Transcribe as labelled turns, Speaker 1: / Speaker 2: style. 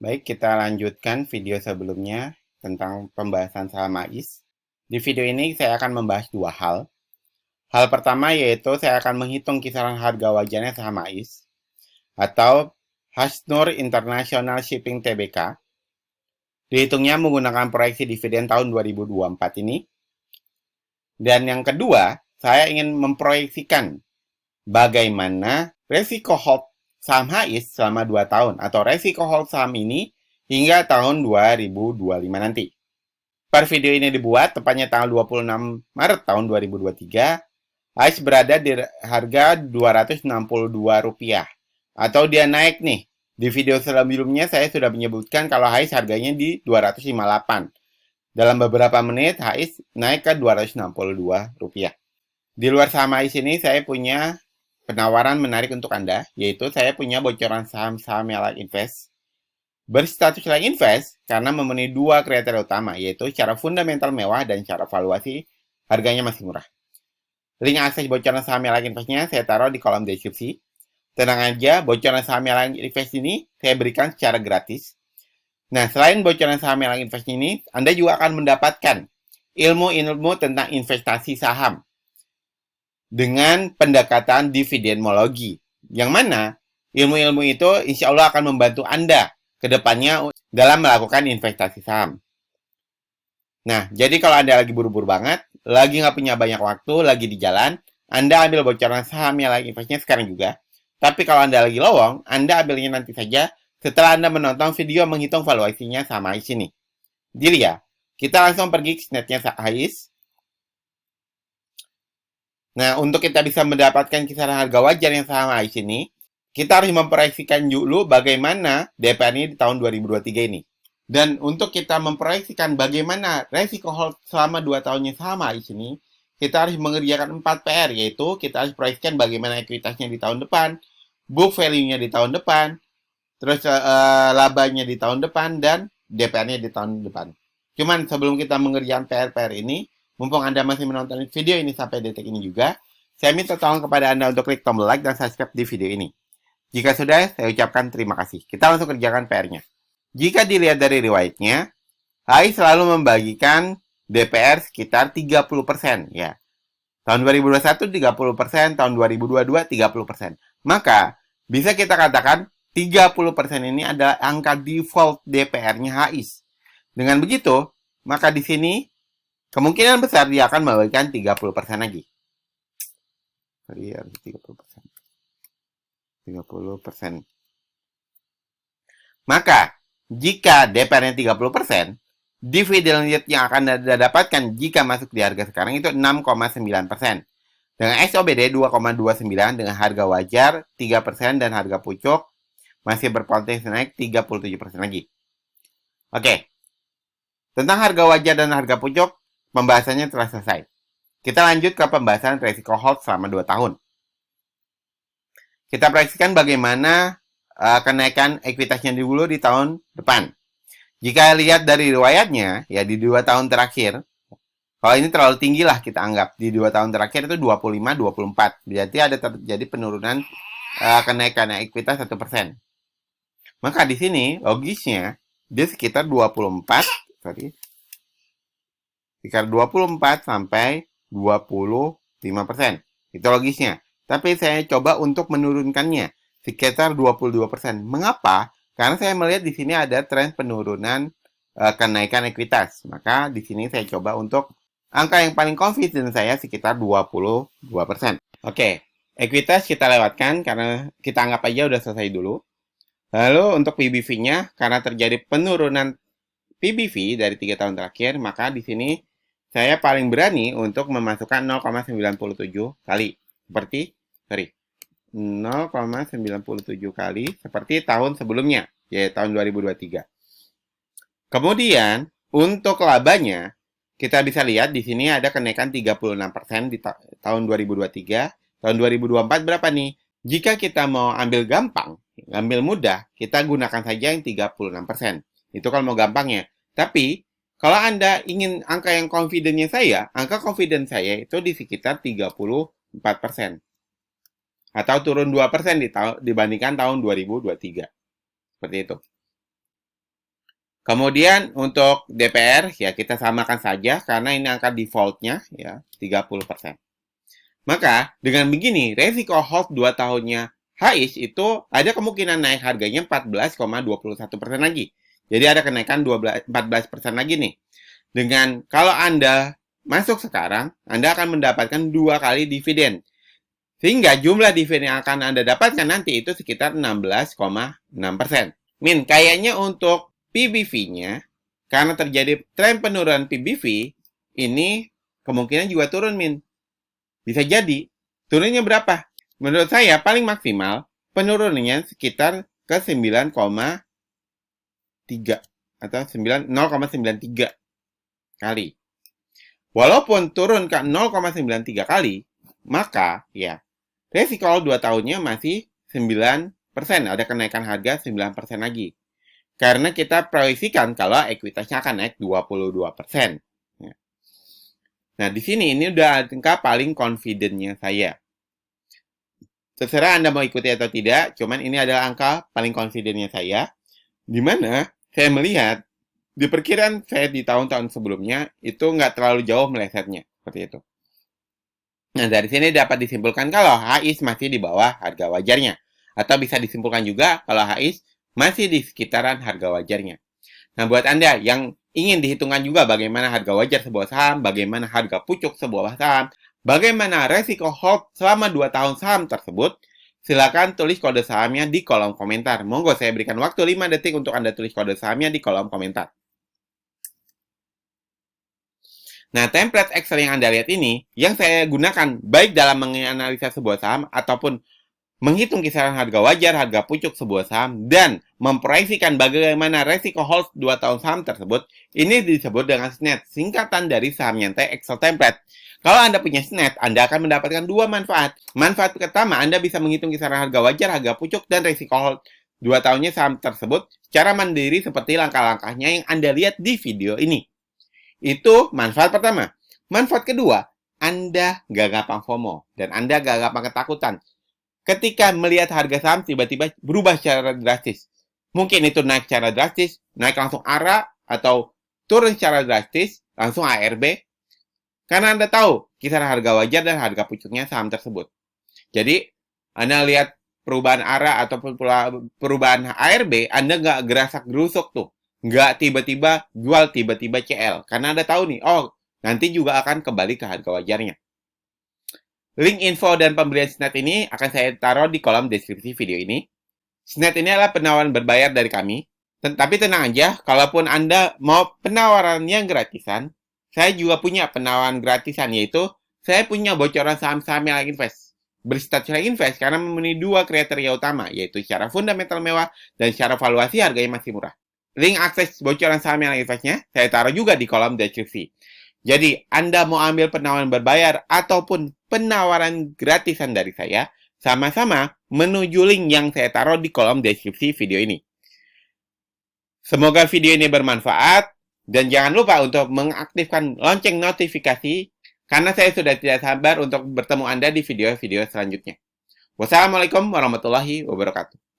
Speaker 1: Baik, kita lanjutkan video sebelumnya tentang pembahasan saham AIS. Di video ini saya akan membahas dua hal. Hal pertama yaitu saya akan menghitung kisaran harga wajarnya saham AIS atau Hasnur International Shipping Tbk. Dihitungnya menggunakan proyeksi dividen tahun 2024 ini. Dan yang kedua, saya ingin memproyeksikan bagaimana resiko hold saham HIS selama 2 tahun atau resiko hold saham ini hingga tahun 2025 nanti. Per video ini dibuat tepatnya tanggal 26 Maret tahun 2023, HIS berada di harga Rp262 atau dia naik nih. Di video sebelumnya saya sudah menyebutkan kalau HIS harganya di 258. Dalam beberapa menit HIS naik ke Rp262. Di luar saham HIS ini saya punya penawaran menarik untuk Anda, yaitu saya punya bocoran saham-saham yang like invest. Berstatus like invest karena memenuhi dua kriteria utama, yaitu secara fundamental mewah dan secara valuasi harganya masih murah. Link akses bocoran saham yang like investnya saya taruh di kolom deskripsi. Tenang aja, bocoran saham yang like invest ini saya berikan secara gratis. Nah, selain bocoran saham yang like invest ini, Anda juga akan mendapatkan ilmu-ilmu tentang investasi saham dengan pendekatan dividenologi, yang mana ilmu-ilmu itu insya Allah akan membantu Anda ke depannya dalam melakukan investasi saham. Nah, jadi kalau Anda lagi buru-buru banget, lagi nggak punya banyak waktu, lagi di jalan, Anda ambil bocoran saham yang lagi investnya sekarang juga. Tapi kalau Anda lagi lowong, Anda ambilnya nanti saja setelah Anda menonton video menghitung valuasinya sama HIS ini. Jadi ya, kita langsung pergi ke snapnya HIS. Nah, untuk kita bisa mendapatkan kisaran harga wajar yang sama HIS ini, kita harus memproyeksikan dulu bagaimana DPR-nya di tahun 2023 ini. Dan untuk kita memproyeksikan bagaimana resiko hold selama 2 tahunnya sama HIS ini, kita harus mengerjakan 4 PR, yaitu kita harus proyeksikan bagaimana ekuitasnya di tahun depan, book value-nya di tahun depan, terus labanya di tahun depan, dan DPR-nya di tahun depan. Cuman sebelum kita mengerjakan PR-PR ini, mumpung Anda masih menonton video ini sampai detik ini juga, saya minta tolong kepada Anda untuk klik tombol like dan subscribe di video ini. Jika sudah, saya ucapkan terima kasih. Kita langsung kerjakan PR-nya. Jika dilihat dari riwayatnya, HIS selalu membagikan DPR sekitar 30%. Ya. Tahun 2021 30%, tahun 2022 30%. Maka, bisa kita katakan 30% ini adalah angka default DPR-nya HIS. Dengan begitu, maka di sini kemungkinan besar dia akan membagikan 30% lagi. Sorry, 30%. 30%. Maka, jika DPR-nya 30%, dividen yield yang akan Anda dapatkan jika masuk di harga sekarang itu 6,9%. Dengan SOBD 2,29 dengan harga wajar 3% dan harga pucuk masih berpotensi naik 37% lagi. Oke. Tentang harga wajar dan harga pucuk, pembahasannya telah selesai. Kita lanjut ke pembahasan resiko hold selama 2 tahun. Kita proyeksikan bagaimana kenaikan ekuitasnya dulu di tahun depan. Jika lihat dari riwayatnya, ya di 2 tahun terakhir, kalau ini terlalu tinggi lah kita anggap. Di 2 tahun terakhir itu 25-24. Berarti ada terjadi penurunan kenaikan ekuitas 1%. Maka di sini logisnya dia sekitar 24, sekitar 24 sampai 25%. Itu logisnya. Tapi saya coba untuk menurunkannya sekitar 22%. Mengapa? Karena saya melihat di sini ada tren penurunan kenaikan ekuitas. Maka di sini saya coba untuk angka yang paling confident saya sekitar 22%. Oke, ekuitas kita lewatkan karena kita anggap aja udah selesai dulu. Lalu untuk PBV-nya, karena terjadi penurunan PBV dari 3 tahun terakhir, maka di sini saya paling berani untuk memasukkan 0,97 kali. Seperti, 0,97 kali seperti tahun sebelumnya, yaitu tahun 2023. Kemudian, untuk labanya, kita bisa lihat di sini ada kenaikan 36% di tahun 2023. Tahun 2024 berapa nih? Jika kita mau ambil gampang, ambil mudah, kita gunakan saja yang 36%. Itu kalau mau gampangnya. Tapi, kalau Anda ingin angka yang confident-nya saya, angka confident saya itu di sekitar 34%. Atau turun 2% dibandingkan tahun 2023. Seperti itu. Kemudian untuk DPR, ya kita samakan saja karena ini angka defaultnya ya 30%. Maka dengan begini, resiko hold 2 tahunnya HIS itu ada kemungkinan naik harganya 14,21% lagi. Jadi ada kenaikan 14% lagi nih. Dengan kalau Anda masuk sekarang, Anda akan mendapatkan 2 kali dividen. Sehingga jumlah dividen yang akan Anda dapatkan nanti itu sekitar 16,6%. Min, kayaknya untuk PBV-nya, karena terjadi tren penurunan PBV, ini kemungkinan juga turun, Min. Bisa jadi. Turunnya berapa? Menurut saya paling maksimal penurunannya sekitar ke 9,3 atau 0,93 kali. Walaupun turun ke 0,93 kali, maka ya resiko 2 tahunnya masih 9%. Ada kenaikan harga 9% lagi. Karena kita proyeksikan kalau ekuitasnya akan naik 22%. Nah, di sini ini udah angka paling confident-nya saya. Terserah Anda mau ikuti atau tidak, cuman ini adalah angka paling confident-nya saya. Di mana saya melihat di perkiraan saya di tahun-tahun sebelumnya itu nggak terlalu jauh melesetnya. Seperti itu. Nah, dari sini dapat disimpulkan kalau HIS masih di bawah harga wajarnya. Atau bisa disimpulkan juga kalau HIS masih di sekitaran harga wajarnya. Nah, buat Anda yang ingin dihitungkan juga bagaimana harga wajar sebuah saham, bagaimana harga pucuk sebuah saham, bagaimana resiko hold selama 2 tahun saham tersebut, silakan tulis kode sahamnya di kolom komentar. Monggo saya berikan waktu 5 detik untuk Anda tulis kode sahamnya di kolom komentar. Nah, template Excel yang Anda lihat ini, yang saya gunakan baik dalam menganalisa sebuah saham ataupun menghitung kisaran harga wajar, harga pucuk sebuah saham, dan memproyeksikan bagaimana resiko hold 2 tahun saham tersebut, ini disebut dengan SNET, singkatan dari saham nyantai Excel template. Kalau Anda punya SNET, Anda akan mendapatkan 2 manfaat. Manfaat pertama, Anda bisa menghitung kisaran harga wajar, harga pucuk, dan resiko hold 2 tahunnya saham tersebut secara mandiri seperti langkah-langkahnya yang Anda lihat di video ini. Itu manfaat pertama. Manfaat kedua, Anda gak gampang FOMO, dan Anda gak gampang ketakutan ketika melihat harga saham tiba-tiba berubah secara drastis. Mungkin itu naik secara drastis, naik langsung ARA, atau turun secara drastis, langsung ARB. Karena Anda tahu kisaran harga wajar dan harga pucuknya saham tersebut. Jadi, Anda lihat perubahan ARA ataupun perubahan ARB, Anda nggak gerasak-gerusuk tuh. Nggak tiba-tiba jual, tiba-tiba CL. Karena Anda tahu nih, oh, nanti juga akan kembali ke harga wajarnya. Link info dan pembelian SNET ini akan saya taruh di kolom deskripsi video ini. SNET ini adalah penawaran berbayar dari kami. Tapi tenang aja, kalaupun Anda mau penawaran yang gratisan, saya juga punya penawaran gratisan, yaitu saya punya bocoran saham-saham yang lagi invest. Berstatus lagi invest karena memenuhi 2 kriteria utama, yaitu secara fundamental mewah dan secara valuasi harganya masih murah. Link akses bocoran saham yang lagi investnya saya taruh juga di kolom deskripsi. Jadi, Anda mau ambil penawaran berbayar ataupun penawaran gratisan dari saya, sama-sama menuju link yang saya taruh di kolom deskripsi video ini. Semoga video ini bermanfaat, dan jangan lupa untuk mengaktifkan lonceng notifikasi, karena saya sudah tidak sabar untuk bertemu Anda di video-video selanjutnya. Wassalamualaikum warahmatullahi wabarakatuh.